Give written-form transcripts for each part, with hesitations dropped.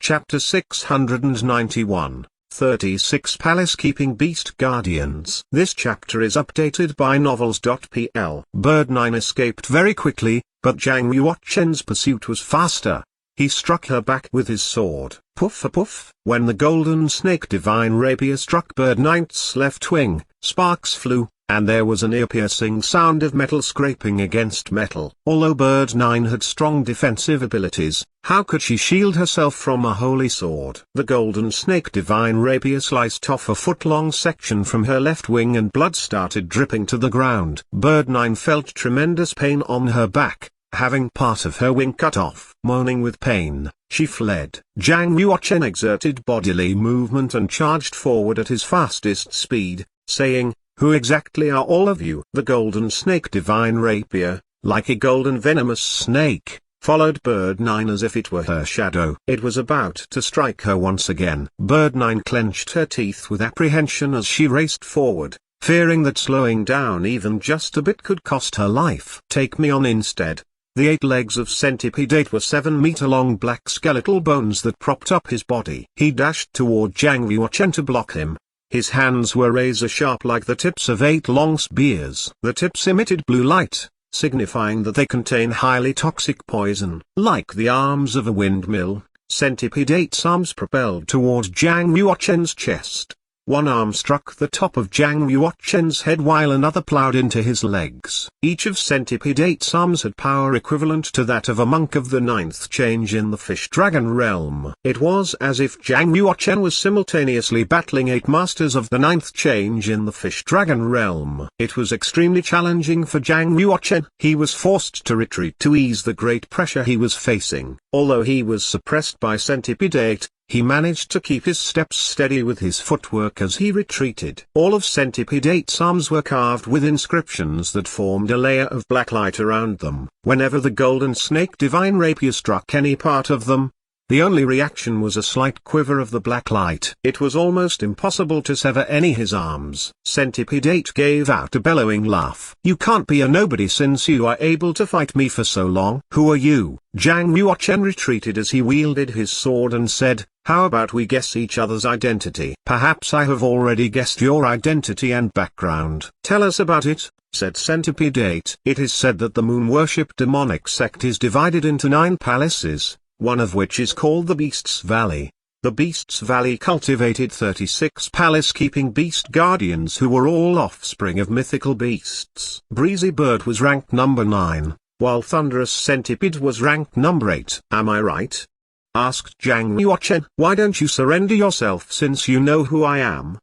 Chapter 691, 36 Palace Keeping Beast Guardians. This chapter is updated by novels.pl. Bird 9 escaped very quickly, but Zhang Yuochen's pursuit was faster. He struck her back with his sword. Puff-a-puff. When the golden snake divine rapier struck Bird 9's left wing, sparks flew, and there was an ear-piercing sound of metal scraping against metal. Although Bird 9 had strong defensive abilities, how could she shield herself from a holy sword? The golden snake divine rapier sliced off a foot-long section from her left wing and blood started dripping to the ground. Bird 9 felt tremendous pain on her back, having part of her wing cut off. Moaning with pain, she fled. Zhang Yuochen exerted bodily movement and charged forward at his fastest speed, saying, "Who exactly are all of you?" The golden snake divine rapier, like a golden venomous snake, followed Bird 9 as if it were her shadow. It was about to strike her once again. Bird 9 clenched her teeth with apprehension as she raced forward, fearing that slowing down even just a bit could cost her life. "Take me on instead." The 8 legs of Centipede 8 were 7-meter-long black skeletal bones that propped up his body. He dashed toward Zhang Yuochen to block him. His hands were razor-sharp like the tips of 8 long spears. The tips emitted blue light, signifying that they contain highly toxic poison. Like the arms of a windmill, Centipede 8's arms propelled toward Zhang Yuochen's chest. One arm struck the top of Zhang Yuochen's head while another plowed into his legs. Each of Centipede 8's arms had power equivalent to that of a monk of the 9th change in the Fish-Dragon realm. It was as if Zhang Yuochen was simultaneously battling 8 masters of the 9th change in the Fish-Dragon realm. It was extremely challenging for Zhang Yuochen. He was forced to retreat to ease the great pressure he was facing. Although he was suppressed by Centipede 8, he managed to keep his steps steady with his footwork as he retreated. All of Centipede 8's arms were carved with inscriptions that formed a layer of black light around them. Whenever the golden snake divine rapier struck any part of them, the only reaction was a slight quiver of the black light. It was almost impossible to sever any his arms. Centipede 8 gave out a bellowing laugh. "You can't be a nobody since you are able to fight me for so long." "Who are you?" Zhang Yuochen retreated as he wielded his sword and said, "How about we guess each other's identity?" "Perhaps I have already guessed your identity and background." "Tell us about it," said Centipede 8. It is said that the moon-worship demonic sect is divided into 9 palaces, one of which is called the Beast's Valley. The Beast's Valley cultivated 36 palace-keeping beast guardians who were all offspring of mythical beasts. Breezy Bird was ranked number 9, while Thunderous Centipede was ranked number 8. "Am I right?" asked Zhang Yuochen. "Why don't you surrender yourself since you know who I am?"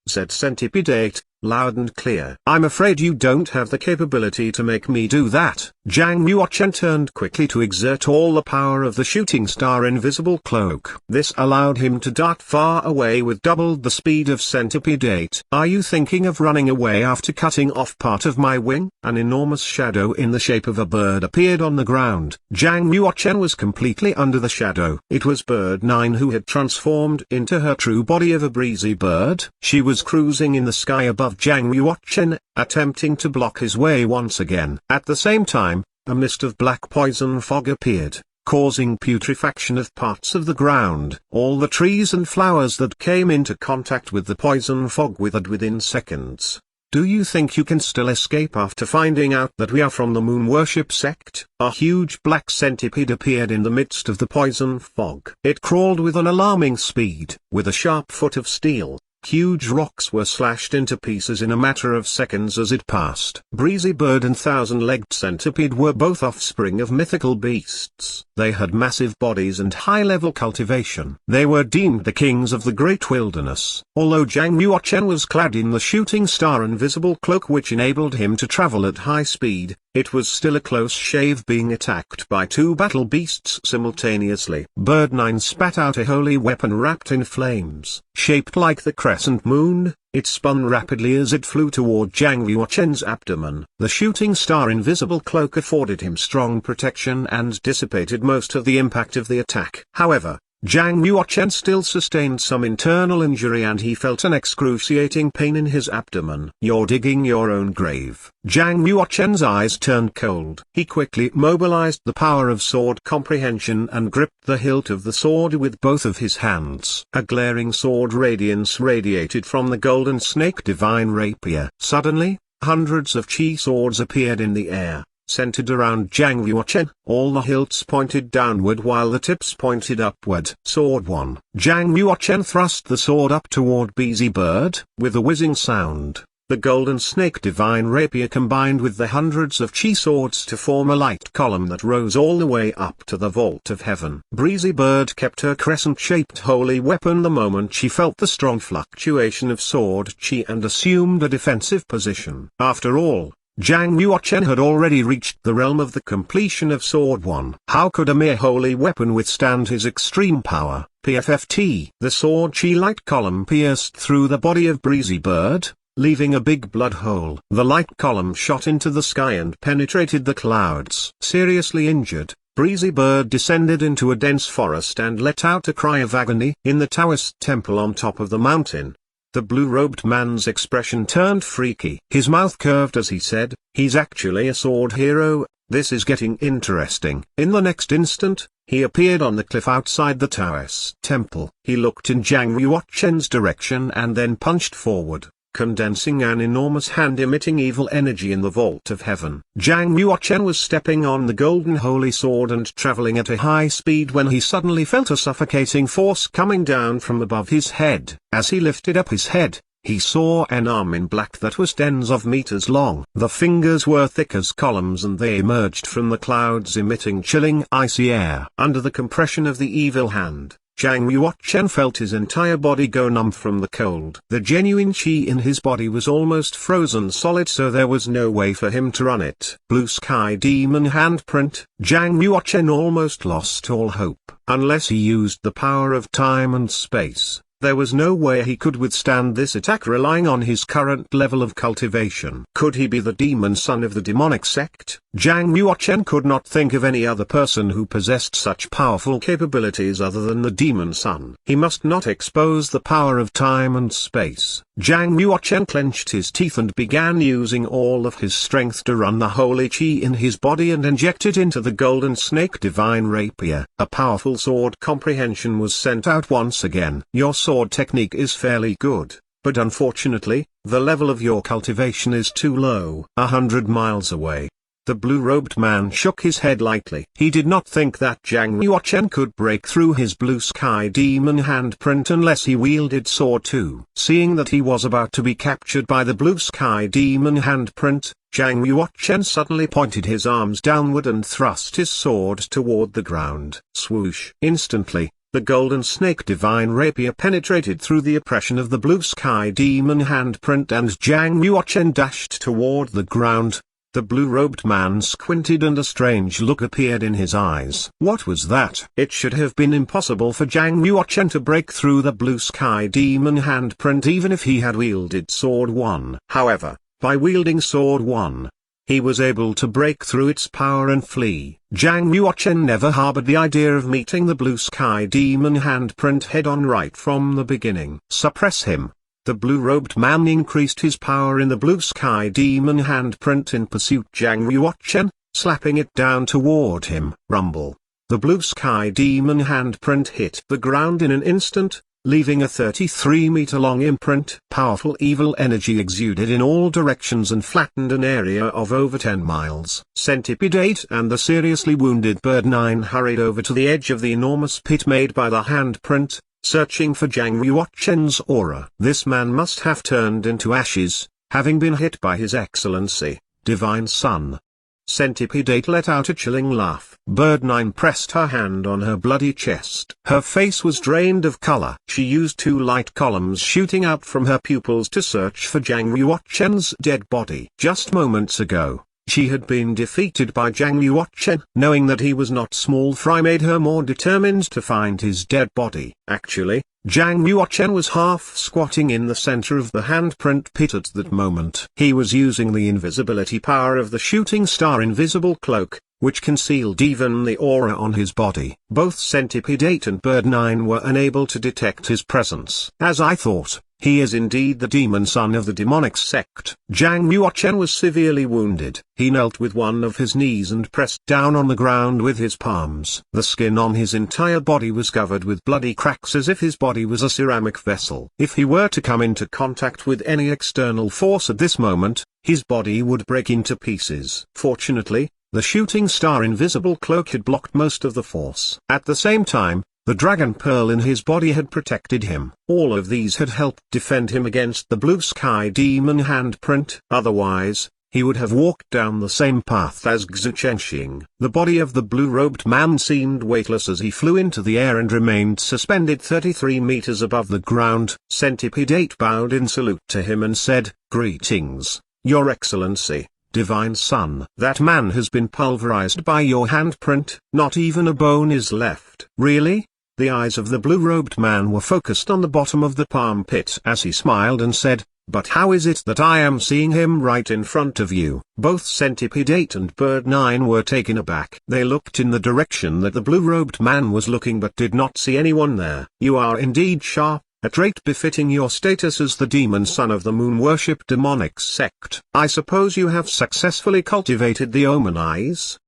said Centipede 8, loud and clear. "I'm afraid you don't have the capability to make me do that." Zhang Yuochen turned quickly to exert all the power of the shooting star invisible cloak. This allowed him to dart far away with doubled the speed of Centipede 8. "Are you thinking of running away after cutting off part of my wing?" An enormous shadow in the shape of a bird appeared on the ground. Zhang Yuochen was completely under the shadow. It was Bird 9 who had transformed into her true body of a breezy bird. She was cruising in the sky above Zhang Yuochen, attempting to block his way once again. At the same time, a mist of black poison fog appeared, causing putrefaction of parts of the ground. All the trees and flowers that came into contact with the poison fog withered within seconds. "Do you think you can still escape after finding out that we are from the moon worship sect?" A huge black centipede appeared in the midst of the poison fog. It crawled with an alarming speed. With a sharp foot of steel, huge rocks were slashed into pieces in a matter of seconds as it passed. Breezy Bird and Thousand-Legged Centipede were both offspring of mythical beasts. They had massive bodies and high-level cultivation. They were deemed the kings of the great wilderness. Although Zhang Yuochen was clad in the shooting star invisible cloak which enabled him to travel at high speed, it was still a close shave being attacked by 2 battle beasts simultaneously. Bird 9 spat out a holy weapon wrapped in flames. Shaped like the crescent moon, it spun rapidly as it flew toward Zhang Yuochen's abdomen. The shooting star invisible cloak afforded him strong protection and dissipated most of the impact of the attack. However, Zhang Yuochen still sustained some internal injury and he felt an excruciating pain in his abdomen. "You're digging your own grave." Zhang Yuochen's eyes turned cold. He quickly mobilized the power of sword comprehension and gripped the hilt of the sword with both of his hands. A glaring sword radiance radiated from the golden snake divine rapier. Suddenly, hundreds of chi swords appeared in the air, centered around Zhang Yuochen. All the hilts pointed downward while the tips pointed upward. Sword 1. Zhang Yuochen thrust the sword up toward Busy Bird. With a whizzing sound, the golden snake divine rapier combined with the hundreds of chi swords to form a light column that rose all the way up to the vault of heaven. Breezy Bird kept her crescent-shaped holy weapon the moment she felt the strong fluctuation of sword chi and assumed a defensive position. After all, Zhang Yuochen had already reached the realm of the completion of Sword 1. How could a mere holy weapon withstand his extreme power? PFFT. The sword chi light column pierced through the body of Breezy Bird, leaving a big blood hole. The light column shot into the sky and penetrated the clouds. Seriously injured, Breezy Bird descended into a dense forest and let out a cry of agony. In the Taoist temple on top of the mountain, the blue-robed man's expression turned freaky. His mouth curved as he said, "He's actually a sword hero, this is getting interesting." In the next instant, he appeared on the cliff outside the Taoist temple. He looked in Zhang Yuochen's direction and then punched forward, condensing an enormous hand emitting evil energy in the vault of heaven. Zhang Yuochen was stepping on the golden holy sword and traveling at a high speed when he suddenly felt a suffocating force coming down from above his head. As he lifted up his head, he saw an arm in black that was tens of meters long. The fingers were thick as columns and they emerged from the clouds emitting chilling icy air. Under the compression of the evil hand, Zhang Yuochen felt his entire body go numb from the cold. The genuine chi in his body was almost frozen solid, so there was no way for him to run it. Blue Sky Demon handprint. Zhang Yuochen almost lost all hope. Unless he used the power of time and space, there was no way he could withstand this attack relying on his current level of cultivation. Could he be the demon son of the demonic sect? Zhang Yuochen could not think of any other person who possessed such powerful capabilities other than the demon son. He must not expose the power of time and space. Zhang Yuochen clenched his teeth and began using all of his strength to run the holy chi in his body and inject it into the golden snake divine rapier. A powerful sword comprehension was sent out once again. Your sword technique is fairly good, but unfortunately, the level of your cultivation is too low. 100 miles away, the blue-robed man shook his head lightly. He did not think that Zhang Yuochen could break through his blue sky demon handprint unless he wielded Sword 2. Seeing that he was about to be captured by the blue sky demon handprint, Zhang Yuochen suddenly pointed his arms downward and thrust his sword toward the ground. Swoosh! Instantly, the golden snake divine rapier penetrated through the oppression of the blue sky demon handprint and Zhang Yuochen dashed toward the ground. The blue-robed man squinted and a strange look appeared in his eyes. What was that? It should have been impossible for Zhang Yuochen to break through the blue sky demon handprint even if he had wielded Sword 1. However, by wielding Sword 1, he was able to break through its power and flee. Zhang Yuochen never harbored the idea of meeting the blue sky demon handprint head-on right from the beginning. Suppress him. The blue-robed man increased his power in the blue sky demon handprint in pursuit Zhang Yuochen, slapping it down toward him. Rumble. The blue sky demon handprint hit the ground in an instant, leaving a 33-meter-long imprint. Powerful evil energy exuded in all directions and flattened an area of over 10 miles. Centipede 8 and the seriously wounded Bird 9 hurried over to the edge of the enormous pit made by the handprint, searching for Zhang Yuochen's aura. This man must have turned into ashes, having been hit by His Excellency, Divine Son. Centipede 8 let out a chilling laugh. Bird 9 pressed her hand on her bloody chest. Her face was drained of color. She used 2 light columns shooting out from her pupils to search for Zhang Yuochen's dead body. Just moments ago, she had been defeated by Zhang Yuochen. Knowing that he was not small fry made her more determined to find his dead body. Actually, Zhang Yuochen was half squatting in the center of the handprint pit at that moment. He was using the invisibility power of the shooting star invisible cloak, which concealed even the aura on his body. Both Centipede 8 and Bird 9 were unable to detect his presence. As I thought, he is indeed the demon son of the demonic sect. Jiang Yuochen was severely wounded. He knelt with one of his knees and pressed down on the ground with his palms. The skin on his entire body was covered with bloody cracks as if his body was a ceramic vessel. If he were to come into contact with any external force at this moment, his body would break into pieces. Fortunately, the shooting star invisible cloak had blocked most of the force. At the same time, the dragon pearl in his body had protected him. All of these had helped defend him against the blue sky demon handprint. Otherwise, he would have walked down the same path as Xu Chenxing. The body of the blue-robed man seemed weightless as he flew into the air and remained suspended 33 meters above the ground. Centipede 8 bowed in salute to him and said, "Greetings, Your Excellency, Divine Son. That man has been pulverized by your handprint. Not even a bone is left." "Really?" The eyes of the blue-robed man were focused on the bottom of the palm pit as he smiled and said, "But how is it that I am seeing him right in front of you?" Both Centipede 8 and Bird 9 were taken aback. They looked in the direction that the blue-robed man was looking but did not see anyone there. "You are indeed sharp, a trait befitting your status as the demon son of the moon-worship demonic sect. I suppose you have successfully cultivated the omen eyes?"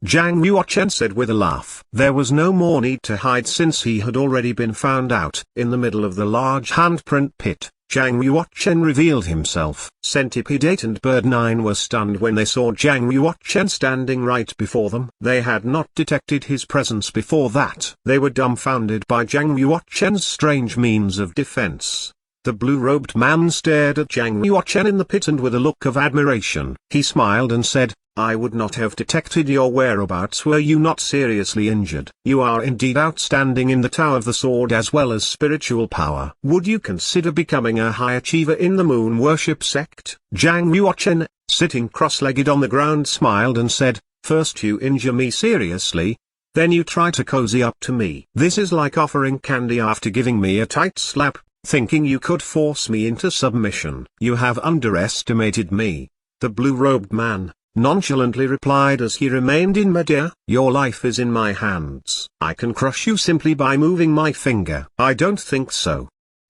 Jiang Yuochen said with a laugh. There was no more need to hide since he had already been found out. In the middle of the large handprint pit, Jiang Yuochen revealed himself. Centipede 8 and Bird 9 were stunned when they saw Jiang Yuochen standing right before them. They had not detected his presence before that. They were dumbfounded by Jiang Yuochen's strange means of defense. The blue-robed man stared at Jiang Yuochen in the pit and with a look of admiration. He smiled and said, "I would not have detected your whereabouts were you not seriously injured. You are indeed outstanding in the Tower of the Sword as well as spiritual power. Would you consider becoming a high achiever in the moon worship sect?" Jiang Yuochen, sitting cross-legged on the ground, smiled and said, "First you injure me seriously, then you try to cozy up to me. This is like offering candy after giving me a tight slap, thinking you could force me into submission. You have underestimated me." The blue-robed man nonchalantly replied as he remained in midair, "Your life is in my hands. I can crush you simply by moving my finger." "I don't think so,"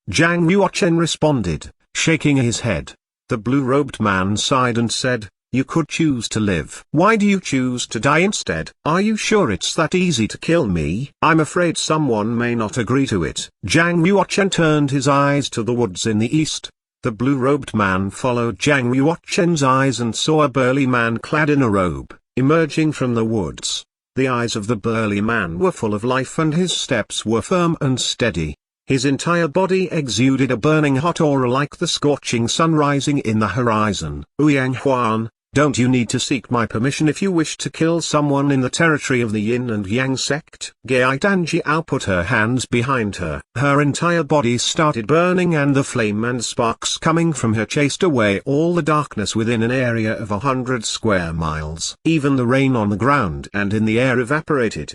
Jiang Yuochen responded, shaking his head. The blue-robed man sighed and said, "You could choose to live. Why do you choose to die instead? Are you sure it's that easy to kill me? I'm afraid someone may not agree to it." Jiang Yuochen turned his eyes to the woods in the east. The blue-robed man followed Jiang Yuochen's eyes and saw a burly man clad in a robe, emerging from the woods. The eyes of the burly man were full of life and his steps were firm and steady. His entire body exuded a burning hot aura like the scorching sun rising in the horizon. "Ouyang Huan, don't you need to seek my permission if you wish to kill someone in the territory of the Yin and Yang sect?" Gai Danjiao put her hands behind her. Her entire body started burning and the flame and sparks coming from her chased away all the darkness within an area of 100 square miles. Even the rain on the ground and in the air evaporated.